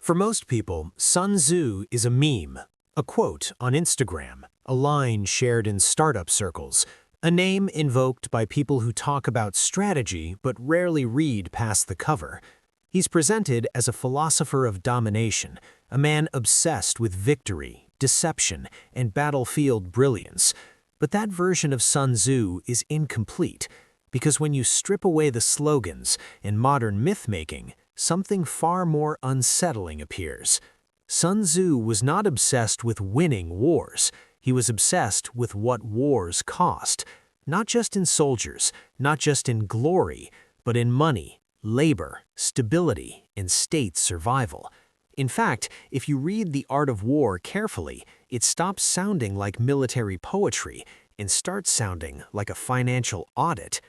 For most people, Sun Tzu is a meme, a quote on Instagram, a line shared in startup circles, a name invoked by people who talk about strategy but rarely read past the cover. He's presented as a philosopher of domination, a man obsessed with victory, deception, and battlefield brilliance. But that version of Sun Tzu is incomplete, because when you strip away the slogans and modern myth-making, something far more unsettling appears. Sun Tzu was not obsessed with winning wars. He was obsessed with what wars cost, not just in soldiers, not just in glory, but in money, labor, stability, and state survival. In fact, if you read The Art of War carefully, it stops sounding like military poetry and starts sounding like a financial audit.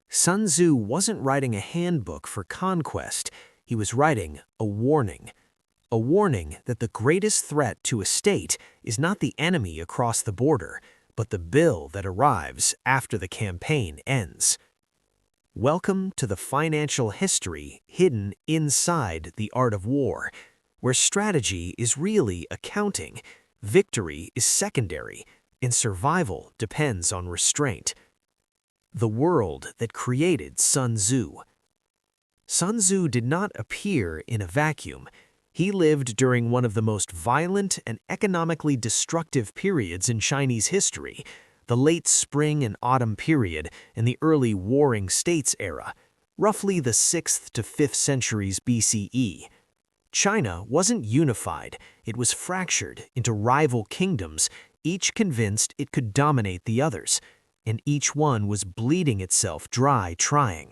Sun Tzu wasn't writing a handbook for conquest. He was writing a warning that the greatest threat to a state is not the enemy across the border, but the bill that arrives after the campaign ends. Welcome to the financial history hidden inside The Art of War, where strategy is really accounting, victory is secondary, and survival depends on restraint. The world that created Sun Tzu. Sun Tzu did not appear in a vacuum. He lived during one of the most violent and economically destructive periods in Chinese history, the late spring and autumn period and the early warring states era, roughly the 6th to 5th centuries BCE. China wasn't unified, it was fractured into rival kingdoms, each convinced it could dominate the others, and each one was bleeding itself dry trying.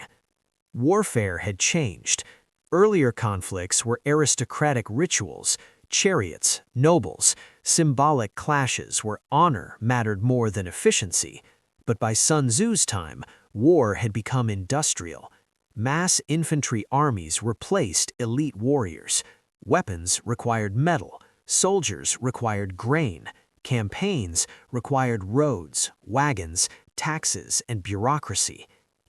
Warfare had changed. Earlier conflicts were aristocratic rituals, chariots, nobles, symbolic clashes where honor mattered more than efficiency. But by Sun Tzu's time, war had become industrial. Mass infantry armies replaced elite warriors. Weapons required metal. Soldiers required grain. Campaigns required roads, wagons, taxes, and bureaucracy.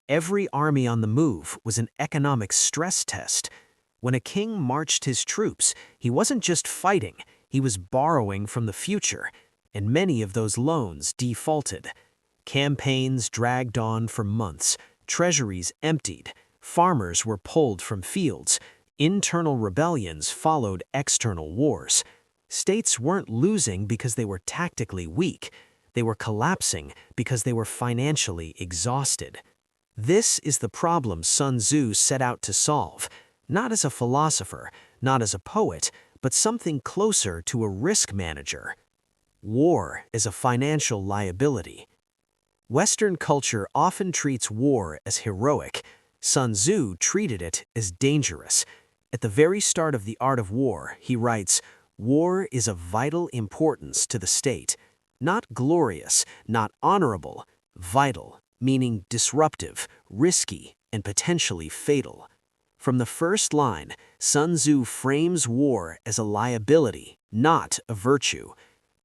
Every army on the move was an economic stress test. When a king marched his troops, he wasn't just fighting, he was borrowing from the future, and many of those loans defaulted. Campaigns dragged on for months, treasuries emptied, farmers were pulled from fields, internal rebellions followed external wars. States weren't losing because they were tactically weak, they were collapsing because they were financially exhausted. This is the problem Sun Tzu set out to solve, not as a philosopher, not as a poet, but something closer to a risk manager. War as a financial liability. Western culture often treats war as heroic. Sun Tzu treated it as dangerous. At the very start of The Art of War, he writes, "War is of vital importance to the state. Not glorious, not honorable, vital, meaning disruptive, risky, and potentially fatal." From the first line, Sun Tzu frames war as a liability, not a virtue.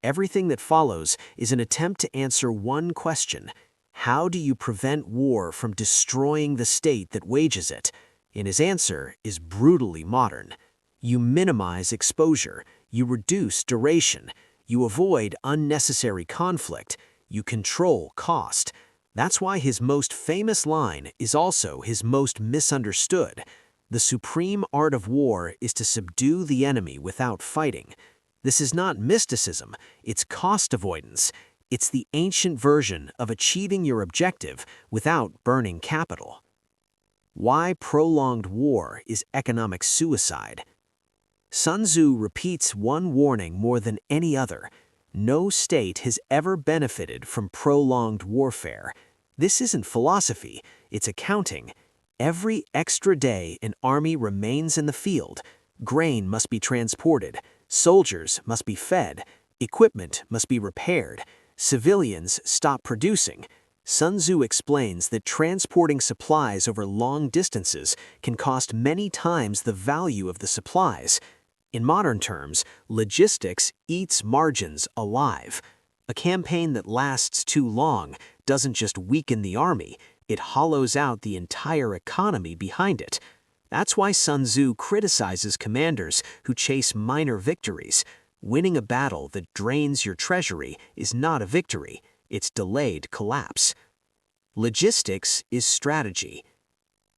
Everything that follows is an attempt to answer one question: how do you prevent war from destroying the state that wages it? And his answer is brutally modern. You minimize exposure, you reduce duration, you avoid unnecessary conflict, you control cost. That's why his most famous line is also his most misunderstood. The supreme art of war is to subdue the enemy without fighting. This is not mysticism, it's cost avoidance. It's the ancient version of achieving your objective without burning capital. Why prolonged war is economic suicide. Sun Tzu repeats one warning more than any other. No state has ever benefited from prolonged warfare. This isn't philosophy, it's accounting. Every extra day an army remains in the field, grain must be transported, soldiers must be fed, equipment must be repaired, civilians stop producing. Sun Tzu explains that transporting supplies over long distances can cost many times the value of the supplies. In modern terms, logistics eats margins alive. A campaign that lasts too long doesn't just weaken the army, it hollows out the entire economy behind it. That's why Sun Tzu criticizes commanders who chase minor victories. Winning a battle that drains your treasury is not a victory, it's delayed collapse. Logistics is strategy.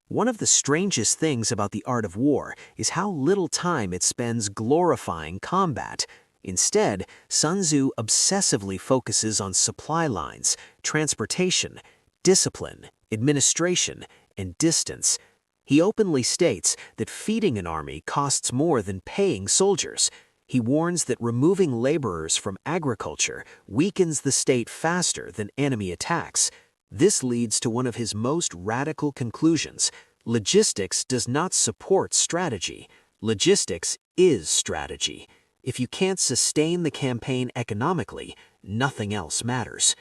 One of the strangest things about the art of war is how little time it spends glorifying combat. Instead, Sun Tzu obsessively focuses on supply lines, transportation, discipline, administration, and distance. He openly states that feeding an army costs more than paying soldiers. He warns that removing laborers from agriculture weakens the state faster than enemy attacks. This leads to one of his most radical conclusions. Logistics does not support strategy. Logistics is strategy. If you can't sustain the campaign economically, nothing else matters.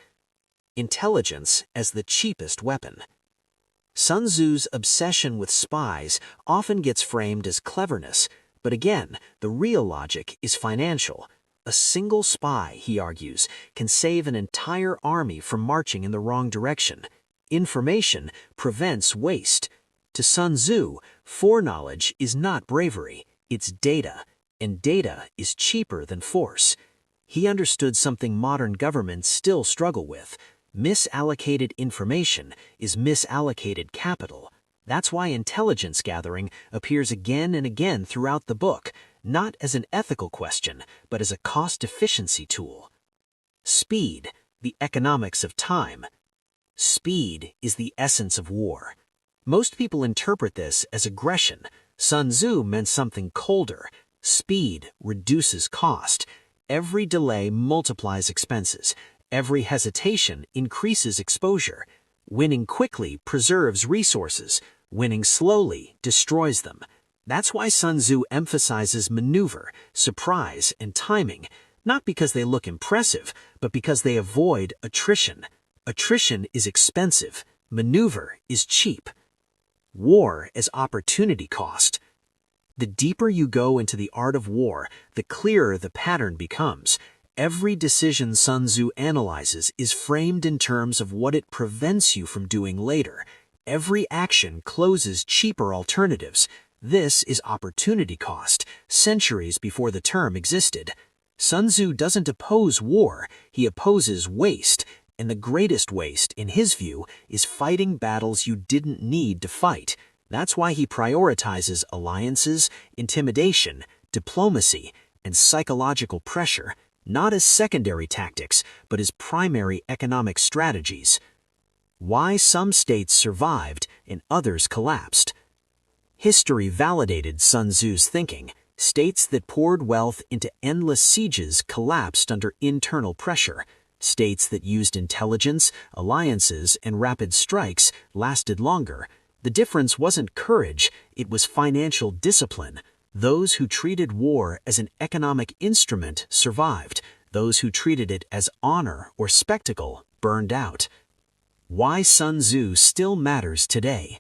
Intelligence as the cheapest weapon. Sun Tzu's obsession with spies often gets framed as cleverness, but again, the real logic is financial. A single spy, he argues, can save an entire army from marching in the wrong direction. Information prevents waste. To Sun Tzu, foreknowledge is not bravery, it's data, and data is cheaper than force. He understood something modern governments still struggle with. Misallocated information is misallocated capital. That's why intelligence gathering appears again and again throughout the book, not as an ethical question, but as a cost-efficiency tool. Speed, the economics of time. Speed is the essence of war. Most people interpret this as aggression. Sun Tzu meant something colder. Speed reduces cost. Every delay multiplies expenses. Every hesitation increases exposure. Winning quickly preserves resources. Winning slowly destroys them. That's why Sun Tzu emphasizes maneuver, surprise, and timing, not because they look impressive, but because they avoid attrition. Attrition is expensive. Maneuver is cheap. War as opportunity cost. The deeper you go into the art of war, the clearer the pattern becomes. Every decision Sun Tzu analyzes is framed in terms of what it prevents you from doing later. Every action closes cheaper alternatives. This is opportunity cost, centuries before the term existed. Sun Tzu doesn't oppose war, he opposes waste, and the greatest waste, in his view, is fighting battles you didn't need to fight. That's why he prioritizes alliances, intimidation, diplomacy, and psychological pressure, not as secondary tactics, but as primary economic strategies. Why some states survived and others collapsed. History validated Sun Tzu's thinking. States that poured wealth into endless sieges collapsed under internal pressure. States that used intelligence, alliances, and rapid strikes lasted longer. The difference wasn't courage, it was financial discipline. Those who treated war as an economic instrument survived. Those who treated it as honor or spectacle burned out. Why Sun Tzu still matters today.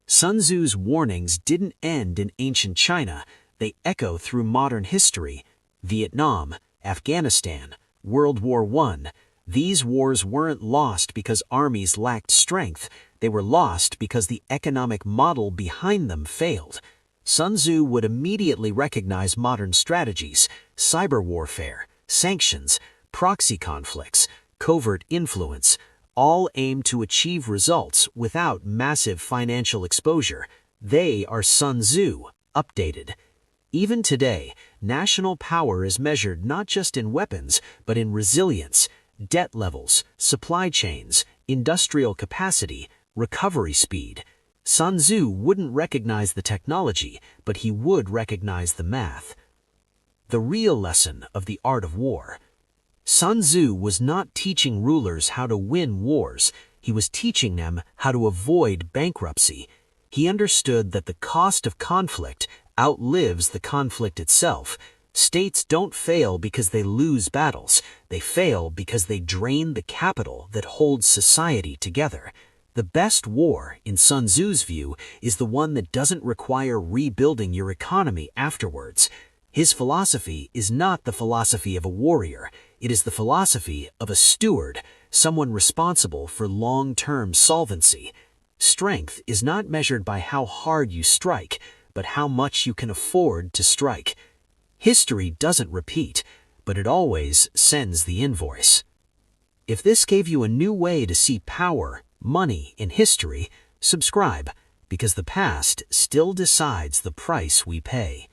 Sun Tzu's warnings didn't end in ancient China, they echo through modern history. Vietnam, Afghanistan, World War I. These wars weren't lost because armies lacked strength, they were lost because the economic model behind them failed. Sun Tzu would immediately recognize modern strategies, cyber warfare, sanctions, proxy conflicts, covert influence, all aim to achieve results without massive financial exposure. They are Sun Tzu, updated. Even today, national power is measured not just in weapons, but in resilience, debt levels, supply chains, industrial capacity, recovery speed. Sun Tzu wouldn't recognize the technology, but he would recognize the math. The real lesson of the art of war. Sun Tzu was not teaching rulers how to win wars, he was teaching them how to avoid bankruptcy. He understood that the cost of conflict outlives the conflict itself. States don't fail because they lose battles, they fail because they drain the capital that holds society together. The best war, in Sun Tzu's view, is the one that doesn't require rebuilding your economy afterwards. His philosophy is not the philosophy of a warrior, it is the philosophy of a steward, someone responsible for long-term solvency. Strength is not measured by how hard you strike, but how much you can afford to strike. History doesn't repeat, but it always sends the invoice. If this gave you a new way to see power, money, in history, subscribe, because the past still decides the price we pay.